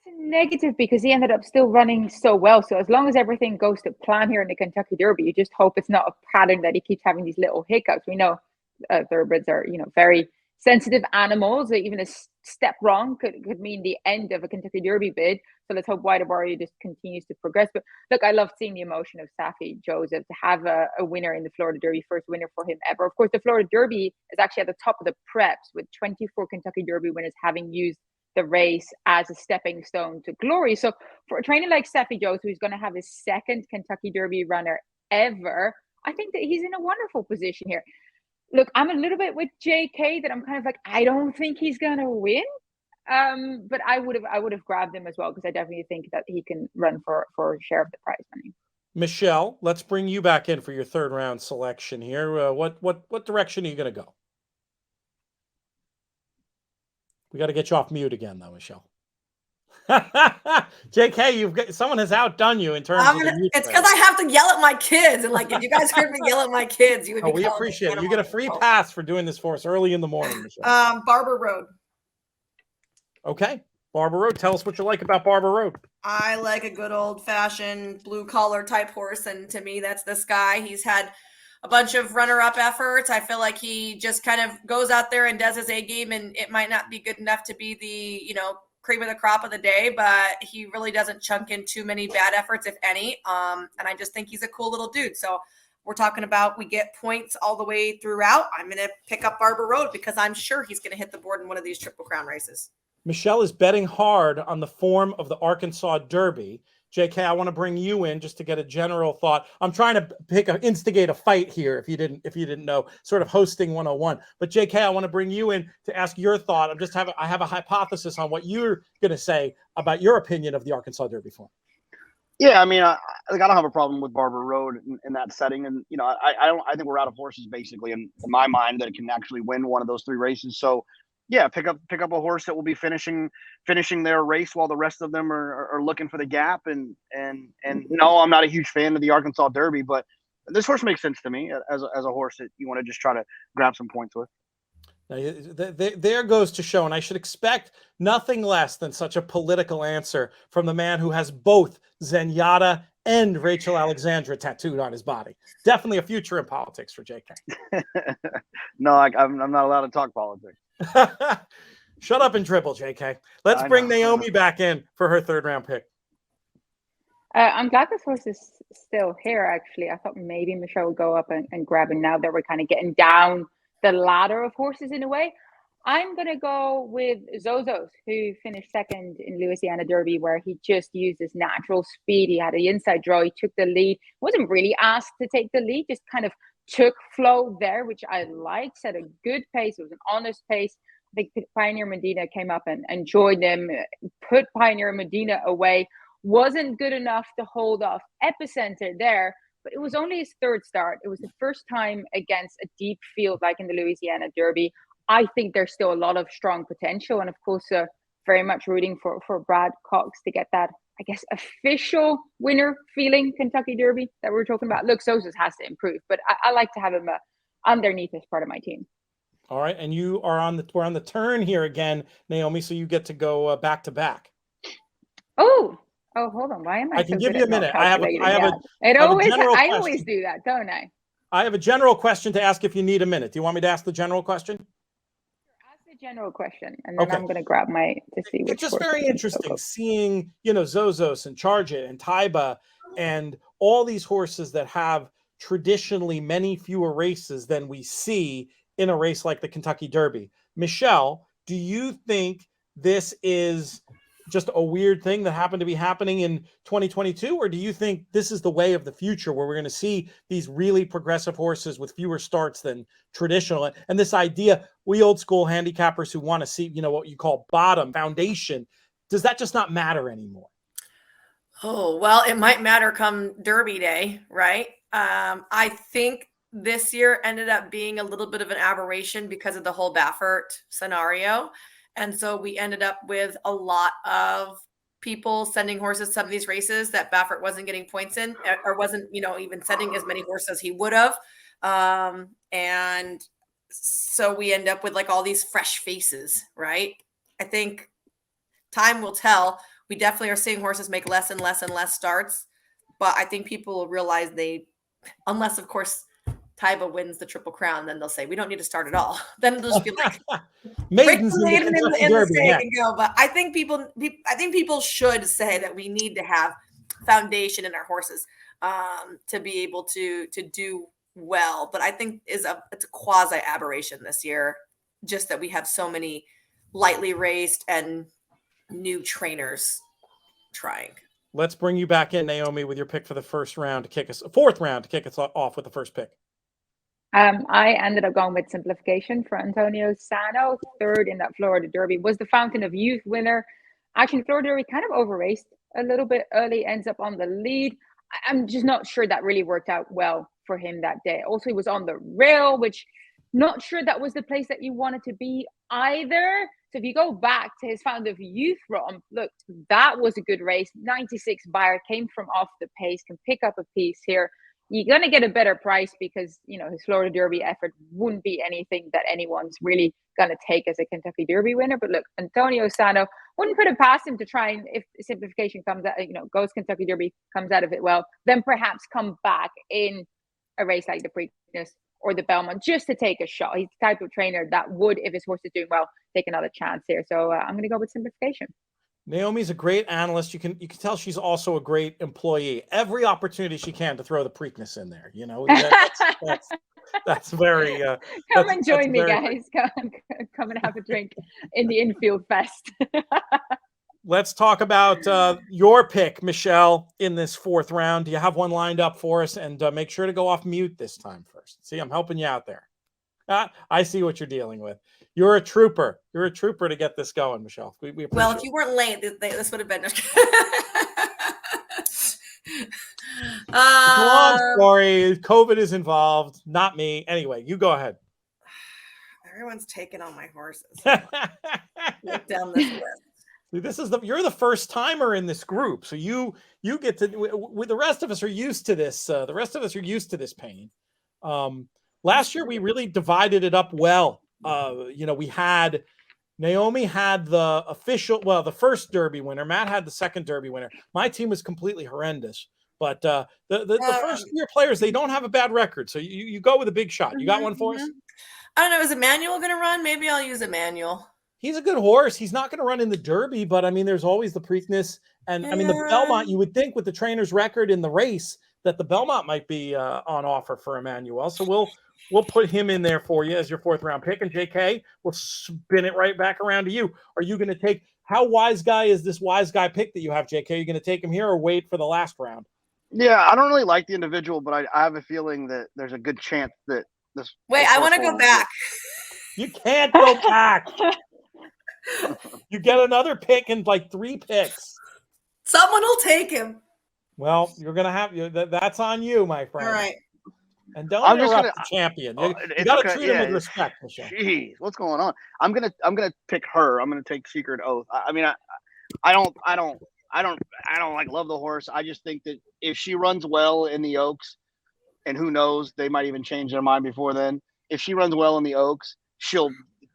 A negative, because he ended up still running so well. So as long as everything goes to plan here in the Kentucky Derby, you just hope it's not a pattern that he keeps having these little hiccups. We know thoroughbreds are, very sensitive animals. Even a step wrong could mean the end of a Kentucky Derby bid. So let's hope White Abarrio just continues to progress. But look, I love seeing the emotion of Saffie Joseph to have a winner in the Florida Derby, first winner for him ever. Of course, the Florida Derby is actually at the top of the preps, with 24 Kentucky Derby winners having used the race as a stepping stone to glory. So for a trainer like Saffie Joseph, who's going to have his second Kentucky Derby runner ever, I think that he's in a wonderful position here. Look, I'm a little bit with JK that I'm kind of like, I don't think he's going to win. But I would have grabbed him as well, because I definitely think that he can run for a share of the prize money. Michelle, let's bring you back in for your third round selection here. What direction are you going to go? We got to get you off mute again, though, Michelle. JK, someone has outdone you in terms of the mute. It's because I have to yell at my kids, and if you guys heard me yell at my kids, you would. We appreciate it. You get a free pass for doing this for us early in the morning, Michelle. Barber Road. Okay, Barber Road. Tell us what you like about Barber Road. I like a good old-fashioned blue-collar type horse, and to me, that's this guy. He's had a bunch of runner-up efforts. I feel like he just kind of goes out there and does his A game, and it might not be good enough to be the, cream of the crop of the day, but he really doesn't chunk in too many bad efforts, if any. And I just think he's a cool little dude. So we're talking about we get points all the way throughout. I'm going to pick up Barber Road because I'm sure he's going to hit the board in one of these Triple Crown races. Michelle is betting hard on the form of the Arkansas Derby. JK, I want to bring you in just to get a general thought. I'm trying to instigate a fight here, if you didn't know, sort of hosting 101. But JK, I want to bring you in to ask your thought. I have a hypothesis on what you're going to say about your opinion of the Arkansas Derby form. Yeah, I mean, I don't have a problem with Barber Road in that setting, and I think we're out of horses basically in my mind that can actually win one of those 3 races. So, yeah, pick up a horse that will be finishing their race while the rest of them are looking for the gap. And no, I'm not a huge fan of the Arkansas Derby, but this horse makes sense to me as a horse that you want to just try to grab some points with. Now, there goes to show, and I should expect nothing less than such a political answer from the man who has both Zenyatta and Rachel Alexandra tattooed on his body. Definitely a future in politics for JK. No, I'm not allowed to talk politics. Shut up and dribble, JK. Let's bring Naomi back in for her 3rd round pick. I'm glad this horse is still here, actually. I thought maybe Michelle would go up and grab him now that we're kind of getting down the ladder of horses in a way. I'm going to go with Zozos, who finished 2nd in Louisiana Derby, where he just used his natural speed. He had the inside draw. He took the lead. Wasn't really asked to take the lead, just kind of took flow there, which I liked, set a good pace. It was an honest pace. I think Pioneer Medina came up and joined him, put Pioneer Medina away. Wasn't good enough to hold off Epicenter there, but it was only his 3rd start. It was the first time against a deep field like in the Louisiana Derby. I think there's still a lot of strong potential, and of course, very much rooting for Brad Cox to get that, I guess, official winner feeling Kentucky Derby that we're talking about. Look, Zozos has to improve, but I like to have him underneath as part of my team. All right, and we're on the turn here again, Naomi, so you get to go back to back. Oh, hold on. Why am I? I can give you a minute. I always do that, don't I? I have a general question to ask if you need a minute. Do you want me to ask the general question? Ask the general question, and then I'm going to grab to see which. It's just very interesting seeing, Zozos and Charge It and Taiba and all these horses that have traditionally many fewer races than we see in a race like the Kentucky Derby. Michelle, do you think this is just a weird thing that happened to be happening in 2022? Or do you think this is the way of the future where we're going to see these really progressive horses with fewer starts than traditional? And this idea, we old school handicappers who want to see, what you call bottom foundation, does that just not matter anymore? Oh, well, it might matter come Derby Day, right? I think this year ended up being a little bit of an aberration because of the whole Baffert scenario. And so we ended up with a lot of people sending horses some of these races that Baffert wasn't getting points in, or wasn't, even sending as many horses as he would have. And so we end up with like all these fresh faces, right? I think time will tell. We definitely are seeing horses make less and less and less starts, but I think people will realize unless of course Taiba wins the Triple Crown, then they'll say we don't need to start at all. Then they'll just be like, Maidens in the stake and go. But I think people should say that we need to have foundation in our horses to be able to do well. But I think it's a quasi aberration this year, just that we have so many lightly raced and new trainers trying. Let's bring you back in, Naomi, with your pick for the fourth round to kick us off with the first pick. I ended up going with Simplification for Antonio Sano, 3rd in that Florida Derby. Was the Fountain of Youth winner. Actually, Florida Derby kind of over-raced a little bit early, ends up on the lead. I'm just not sure that really worked out well for him that day. Also, he was on the rail, which not sure that was the place that you wanted to be either. So if you go back to his Fountain of Youth run, look, that was a good race. 96 buyer, came from off the pace, can pick up a piece here. You're going to get a better price because, his Florida Derby effort wouldn't be anything that anyone's really going to take as a Kentucky Derby winner. But look, Antonio Sano, wouldn't put it past him to try and, if Simplification comes out, goes Kentucky Derby, comes out of it well, then perhaps come back in a race like the Preakness or the Belmont just to take a shot. He's the type of trainer that would, if his horse is doing well, take another chance here. So I'm going to go with Simplification. Naomi's a great analyst. You can tell she's also a great employee. Every opportunity she can to throw the Preakness in there. That's very. Come and join me, guys. Come and have a drink in the infield fest. Let's talk about your pick, Michelle, in this fourth round. Do you have one lined up for us? And make sure to go off mute this time first. See, I'm helping you out there. I see what you're dealing with. You're a trooper. You're a trooper to get this going, Michelle. We well, if you weren't late, this would have been. Long story. COVID is involved, not me. Anyway, you go ahead. Everyone's taking on my horses. Look down this list. You're the first timer in this group, so you get to. The rest of us are used to this. The rest of us are used to this pain. Last year we really divided it up well. We had Naomi had the first Derby winner. Matt had the second Derby winner. My team was completely horrendous, but the first year players, they don't have a bad record. So you go with a big shot. You got one for us? I don't know. Is Emmaunuel going to run? Maybe I'll use Emmaunuel. He's a good horse. He's not going to run in the Derby, but I mean, there's always the Preakness. And I mean, the Belmont, you would think with the trainer's record in the race that the Belmont might be on offer for Emmaunuel. So we'll put him in there for you as your fourth round pick. And JK, we'll spin it right back around to you. Are you going to take, how wise guy is this wise guy pick that you have, JK? Are you going to take him here or wait for the last round? Yeah, I don't really like the individual, but I have a feeling that there's a good chance that this. Wait, I want to go back. You can't go back. You get another pick and like 3 picks. Someone will take him. Well, you're going to have that's on you, my friend. All right. And don't interrupt the champion. You got to treat him with respect, Michelle. Jeez, what's going on? I'm gonna pick her. I'm gonna take Secret Oath. I mean, I don't like love the horse. I just think that if she runs well in the Oaks, and who knows, they might even change their mind before then. If she runs well in the Oaks,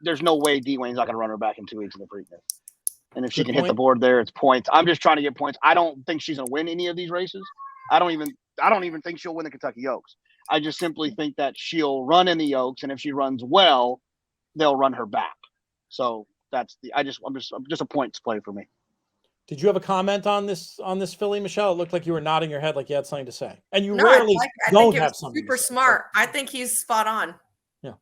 there's no way D-Wayne's not gonna run her back in 2 weeks in the Preakness. And if she can hit the board there, it's points. I'm just trying to get points. I don't think she's gonna win any of these races. I don't even think she'll win the Kentucky Oaks. I just simply think that she'll run in the Oaks, and if she runs well, they'll run her back. So I'm just a points play for me. Did you have a comment on this filly, Michelle? It looked like you were nodding your head like you had something to say, and you rarely don't have something. Super smart. I think he's spot on. Yeah,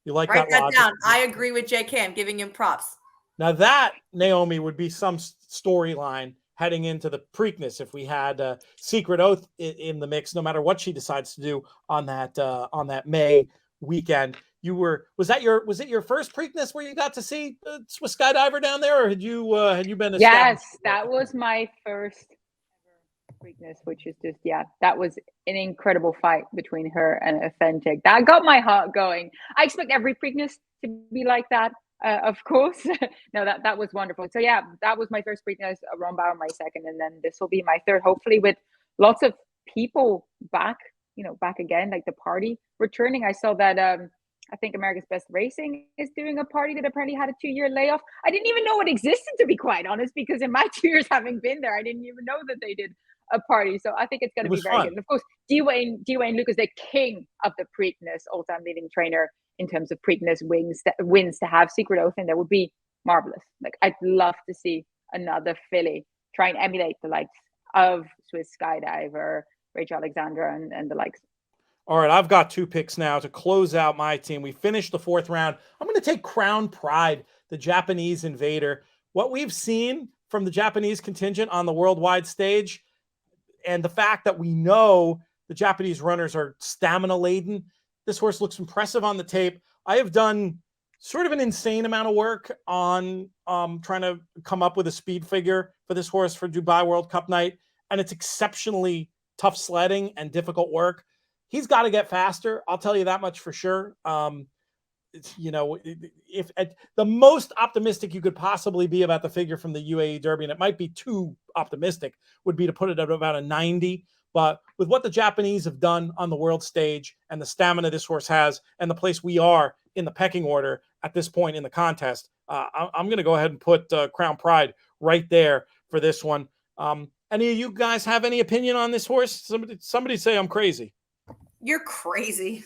you like Write that logic. down. I agree with JK. I'm giving him props. Now that, Naomi, would be some storyline heading into the Preakness if we had Secret Oath in the mix, no matter what she decides to do on that May weekend. Was it your first Preakness where you got to see Swiss Skydiver down there, or had you been? Yes, that was my first ever Preakness, which is just that was an incredible fight between her and Authentic. That got my heart going. I expect every Preakness to be like that. Of course. No, that was wonderful. So that was my first Preakness, Rombauer my second, and then this will be my third, hopefully with lots of people back again, like the party returning. I saw that I think America's Best Racing is doing a party that apparently had a 2-year layoff. I didn't even know it existed, to be quite honest, because in my 2 years having been there, I didn't even know that they did a party. So I think it's going to be very good. And of course, Dwayne Lucas, the king of the Preakness, all-time leading trainer in terms of Preakness wins to have Secret Oath in there would be marvelous. Like, I'd love to see another filly try and emulate the likes of Swiss Skydiver, Rachel Alexandra, and the likes. All right, I've got 2 picks now to close out my team. We finished the 4th round. I'm going to take Crown Pride, the Japanese invader. What we've seen from the Japanese contingent on the worldwide stage, and the fact that we know the Japanese runners are stamina laden, this horse looks impressive on the tape. I have done sort of an insane amount of work on trying to come up with a speed figure for this horse for Dubai World Cup night, and it's exceptionally tough sledding and difficult work. He's got to get faster. I'll tell you that much for sure. If the most optimistic you could possibly be about the figure from the UAE Derby, and it might be too optimistic, would be to put it at about a 90. But with what the Japanese have done on the world stage and the stamina this horse has and the place we are in the pecking order at this point in the contest, I'm going to go ahead and put Crown Pride right there for this one. Any of you guys have any opinion on this horse? Somebody say I'm crazy. You're crazy.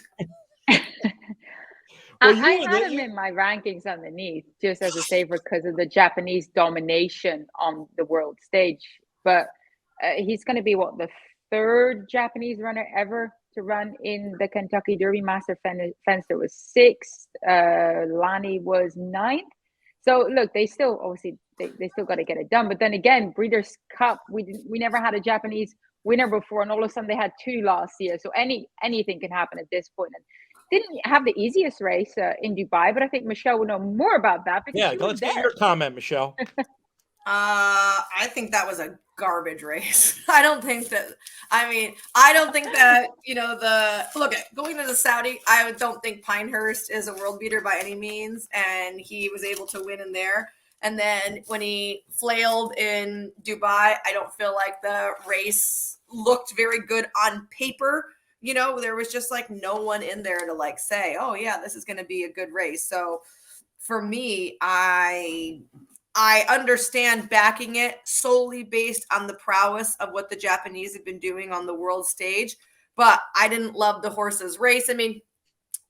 Well, I had him in my rankings underneath just as a favorite because of the Japanese domination on the world stage. But he's going to be the third Japanese runner ever to run in the Kentucky Derby. Master Fenster was 6th. Lani was 9th. So look, they still obviously they still got to get it done. But then again, Breeders' Cup, we never had a Japanese winner before, and all of a sudden they had 2 last year. So anything can happen at this point. And didn't have the easiest race in Dubai, but I think Michelle will know more about that because she was let's there. get your comment, Michelle. I think that was a garbage race. I don't think that, going to the Saudi, I don't think Pinehurst is a world beater by any means. And he was able to win in there. And then when he flailed in Dubai, I don't feel like the race looked very good on paper. There was just like no one in there to like say, oh yeah, this is going to be a good race. So for me, I understand backing it solely based on the prowess of what the Japanese have been doing on the world stage, but I didn't love the horse's race. I mean,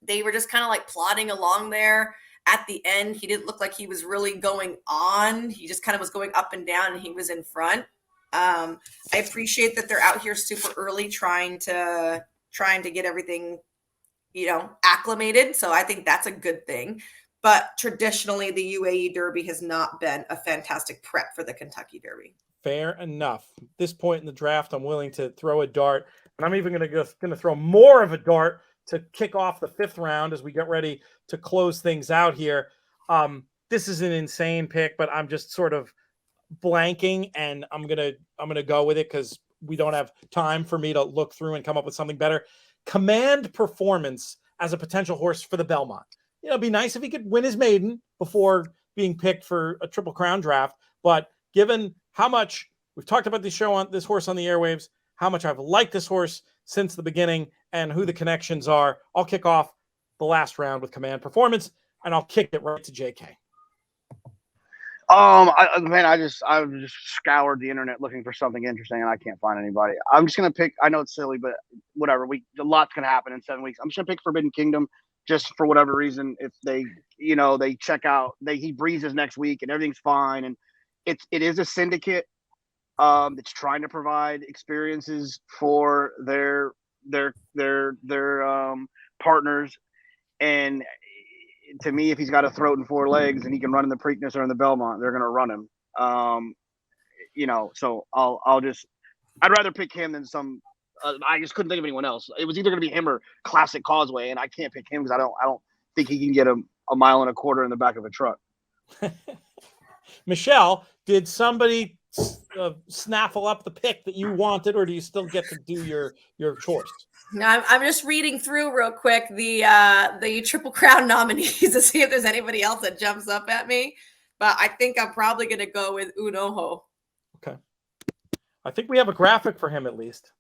they were just kind of like plodding along there. At the end, he didn't look like he was really going on. He just kind of was going up and down, and he was in front. I appreciate that they're out here super early trying to get everything, acclimated. So I think that's a good thing. But traditionally, the UAE Derby has not been a fantastic prep for the Kentucky Derby. Fair enough. At this point in the draft, I'm willing to throw a dart, and I'm even going to throw more of a dart to kick off the 5th round as we get ready to close things out here. This is an insane pick, but I'm just sort of blanking, and I'm gonna go with it because we don't have time for me to look through and come up with something better. Commandperformance as a potential horse for the Belmont. It'd be nice if he could win his maiden before being picked for a Triple Crown draft. But given how much we've talked about this horse on the airwaves, how much I've liked this horse since the beginning, and who the connections are, I'll kick off the last round with Commandperformance, and I'll kick it right to JK. I just scoured the internet looking for something interesting, and I can't find anybody. I'm just gonna pick. I know it's silly, but whatever. A lot's gonna happen in 7 weeks. I'm just gonna pick Forbidden Kingdom, just for whatever reason. If they check out, he breezes next week, and everything's fine. And it is a syndicate that's trying to provide experiences for their partners. And to me, if he's got a throat and 4 legs and he can run in the Preakness or in the Belmont, they're going to run him. So I'd rather pick him than some. I just couldn't think of anyone else. It was either going to be him or Classic Causeway, and I can't pick him because I don't think he can get a 1.25 miles in the back of a truck. Michelle, did somebody snaffle up the pick that you wanted, or do you still get to do your chores? No, I'm just reading through real quick the Triple Crown nominees to see if there's anybody else that jumps up at me. But I think I'm probably going to go with Unoho. Okay. I think we have a graphic for him at least.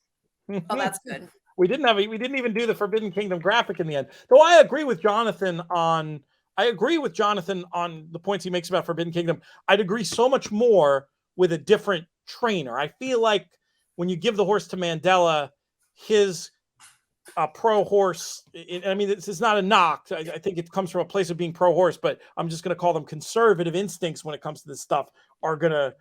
Oh, that's good. We didn't even do the Forbidden Kingdom graphic in the end. Though I agree with Jonathon on the points he makes about Forbidden Kingdom. I'd agree so much more with a different trainer. I feel like when you give the horse to Mandela, his pro horse, this is not a knock. I think it comes from a place of being pro horse, but I'm just going to call them conservative instincts when it comes to this stuff are gonna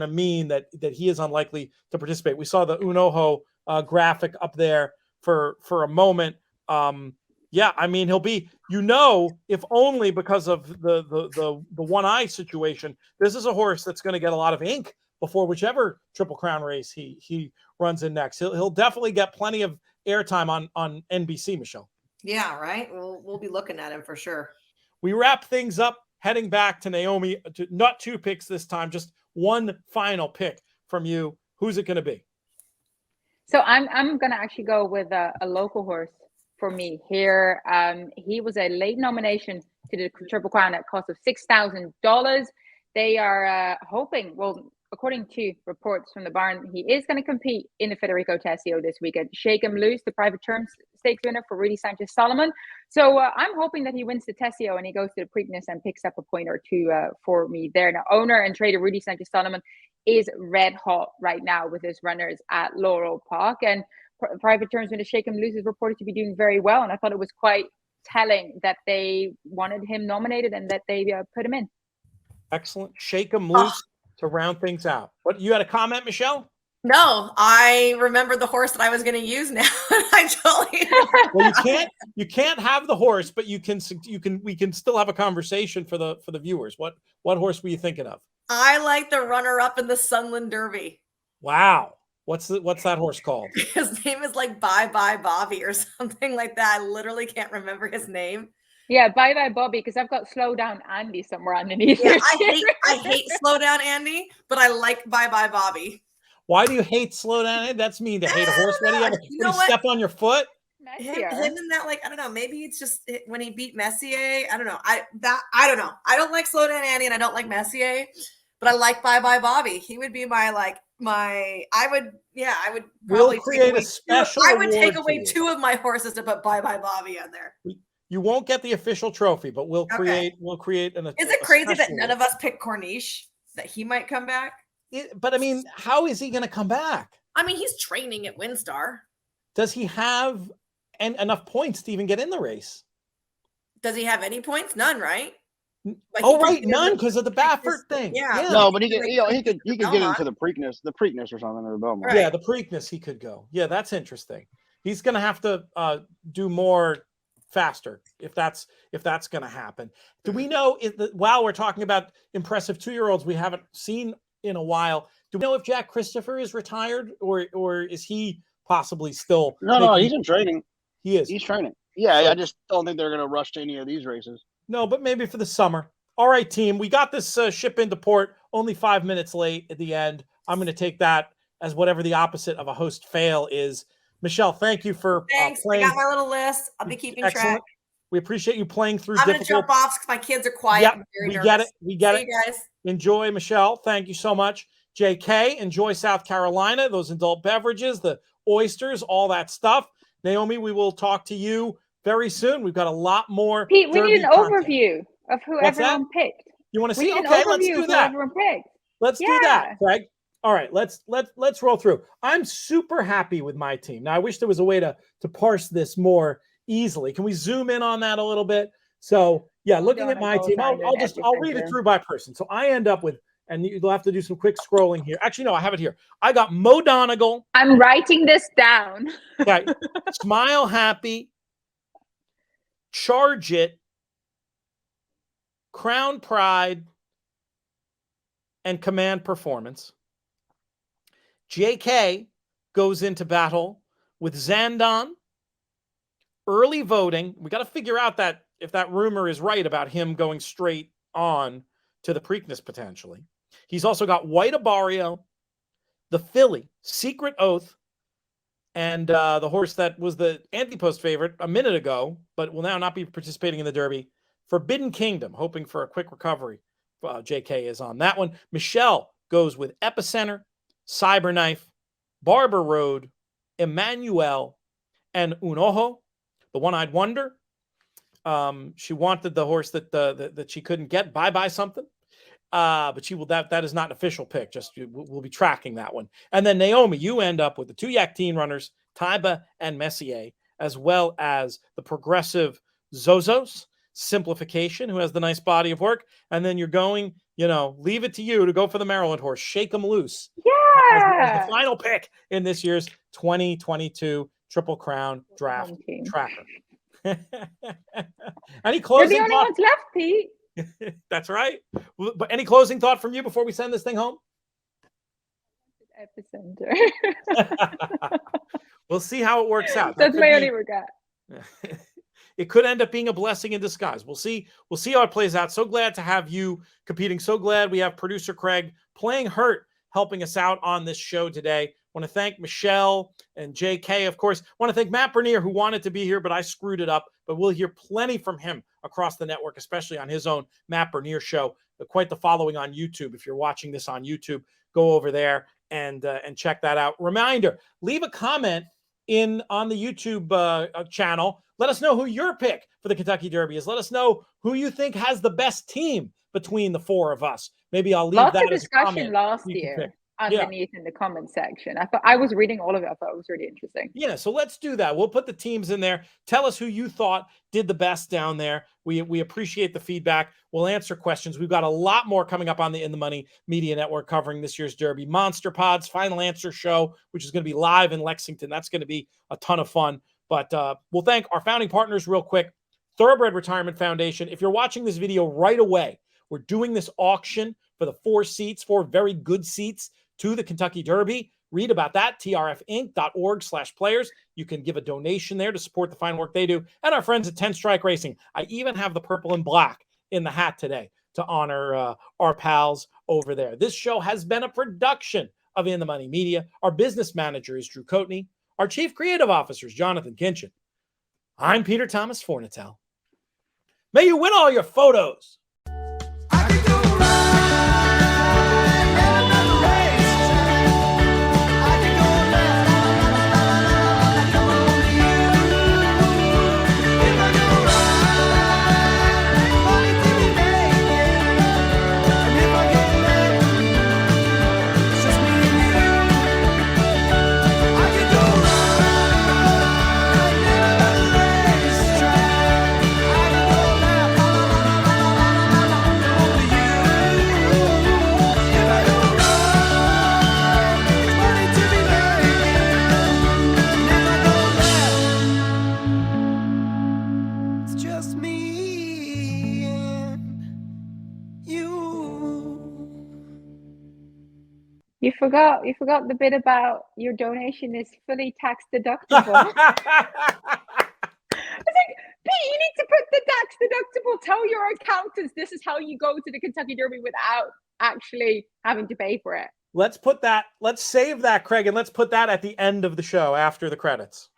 mean that he is unlikely to participate. We saw the Unoho graphic up there for a moment. He'll be, if only because of the one eye situation. This is a horse that's going to get a lot of ink before whichever Triple Crown race he runs in next. He'll definitely get plenty of airtime on NBC, Michelle. Yeah, right. We'll be looking at him for sure. We wrap things up, heading back to Naomi. Not 2 picks this time, just one final pick from you. Who's it going to be? So I'm going to actually go with a local horse for me here. He was a late nomination to the Triple Crown at cost of $6,000. They are hoping, according to reports from the barn, he is going to compete in the Federico Tessio this weekend. Shake Him Loose, the private term stakes winner for Rudy Sanchez Solomon. So I'm hoping that he wins the Tessio and he goes to the Preakness and picks up a point or 2 for me there. Now, owner and trader Rudy Sanchez Solomon is red hot right now with his runners at Laurel Park, and private terms winner Shake Him Loose is reported to be doing very well. And I thought it was quite telling that they wanted him nominated and that they put him in. Excellent. Shake 'em loose to round things out. What, you had a comment, Michelle? No, I remember the horse that I was going to use now. I totally. Well, you can't have the horse, but we can still have a conversation for the viewers. What horse were you thinking of? I like the runner-up in the Sunland Derby. Wow. What's that horse called? His name is like Bye Bye Bobby or something like that. I literally can't remember his name. Yeah, Bye Bye Bobby, because I've got Slow Down Andy somewhere underneath. Yeah, I hate Slow Down Andy, but I like Bye Bye Bobby. Why do you hate Slow Down Andy? That's mean to hate a horse. What do you have? You know what, step on your foot? Him and that, like, I don't know, maybe it's just when he beat Messier. I don't know. I don't know. I don't like Slow Down Andy and I don't like Messier, but I like Bye Bye Bobby. He would be I would We'll create a special. I would take away 2 of my horses to put Bye Bye Bobby on there. You won't get the official trophy, but we'll create an. Is it crazy that none of us picked Corniche, that he might come back? But I mean, how is he going to come back? I mean, he's training at Windstar. Does he have enough points to even get in the race? Does he have any points? None, right? Right, none, because of the Baffert thing. Yeah. No, but he could get into the Preakness or something, or the Belmont. Right. Yeah, the Preakness he could go. Yeah, that's interesting. He's going to have to do more faster if that's going to happen. Do we know while we're talking about impressive 2-year-olds we haven't seen in a while, do we know if Jack Christopher is retired or is he possibly still? No, he's in training. He is. He's training. Yeah, I just don't think they're going to rush to any of these races. No, but maybe for the summer. All right, team, we got this ship into port only 5 minutes late at the end. I'm going to take that as whatever the opposite of a host fail is. Michelle, thank you for playing. I got my little list. I'll be keeping track. We appreciate you playing through. I'm going to jump off because my kids are quiet. Yep, we get it. We get it. You guys. Enjoy, Michelle. Thank you so much. JK, enjoy South Carolina, those adult beverages, the oysters, all that stuff. Naomi, we will talk to you very soon. We've got a lot more. Pete, we need an overview of who What's everyone that? picked. You want to We see? need an Okay, let's overview do of that. who everyone picked. Let's do that, Craig. All right, let's roll through. I'm super happy with my team. Now, I wish there was a way to parse this more easily. Can we zoom in on that a little bit? So, yeah, looking at my team, I'll read it through by person. So I end up with, and you'll have to do some quick scrolling here. Actually, no, I have it here. I got Mo Donegal. I'm writing this down. Okay, Smile Happy, Charge It, Crown Pride, and Command Performance. JK goes into battle with Zandon. Early voting. We got to figure out that if that rumor is right about him going straight on to the Preakness potentially. He's also got White Abarrio, the filly, Secret Oath, and the horse that was the anti-post favorite a minute ago, but will now not be participating in the Derby, Forbidden Kingdom, hoping for a quick recovery. JK is on that one. Michelle goes with Epicenter, Cyberknife, Barber Road, Emmaunuel, and Unojo, the One-Eyed Wonder. She wanted the horse that she couldn't get. Bye something. But she will. That is not an official pick. Just we'll be tracking that one. And then Naomi, you end up with the 2 Yak teen runners, Taiba and Messier, as well as the progressive Zozos, Simplification, who has the nice body of work. And then you're going, leave it to you to go for the Maryland horse, Shake 'em loose. Yeah. As the final pick in this year's 2022 Triple Crown Draft Tracker. Any closing You're the only ones left, Pete. That's right. But any closing thought from you before we send this thing home? Epicenter. We'll see how it works out. That's my only regret. It could end up being a blessing in disguise. We'll see how it plays out. So glad to have you competing. So glad we have producer Craig playing hurt, helping us out on this show today. Want to thank Michelle and JK, of course. Want to thank Matt Bernier, who wanted to be here, but I screwed it up. But we'll hear plenty from him across the network, especially on his own Matt Bernier show. Quite the following on YouTube. If you're watching this on YouTube, go over there and check that out. Reminder, leave a comment on the YouTube channel. Let us know who your pick for the Kentucky Derby is. Let us know who you think has the best team between the 4 of us. Maybe I'll leave Lots that of as a discussion comment last you can year. pick. underneath in the comment section. I was reading all of it. I thought it was really interesting. Yeah, so let's do that. We'll put the teams in there. Tell us who you thought did the best down there. We appreciate the feedback. We'll answer questions. We've got a lot more coming up on the In the Money Media Network covering this year's Derby. Monster Pod's Final Answer Show, which is going to be live in Lexington. That's going to be a ton of fun. But we'll thank our founding partners real quick. Thoroughbred Retirement Foundation. If you're watching this video right away, we're doing this auction for the 4 very good seats to the Kentucky Derby. Read about that, trfinc.org/players. You can give a donation there to support the fine work they do. And our friends at 10 Strike Racing. I even have the purple and black in the hat today to honor our pals over there. This show has been a production of In the Money Media. Our business manager is Drew Coatney. Our chief creative officer is Jonathon Kinchen. I'm Peter Thomas Fornatel. May you win all your photos. You forgot the bit about your donation is fully tax deductible. I was like, Pete, you need to put the tax deductible. Tell your accountants this is how you go to the Kentucky Derby without actually having to pay for it. Let's save that, Craig, and let's put that at the end of the show after the credits.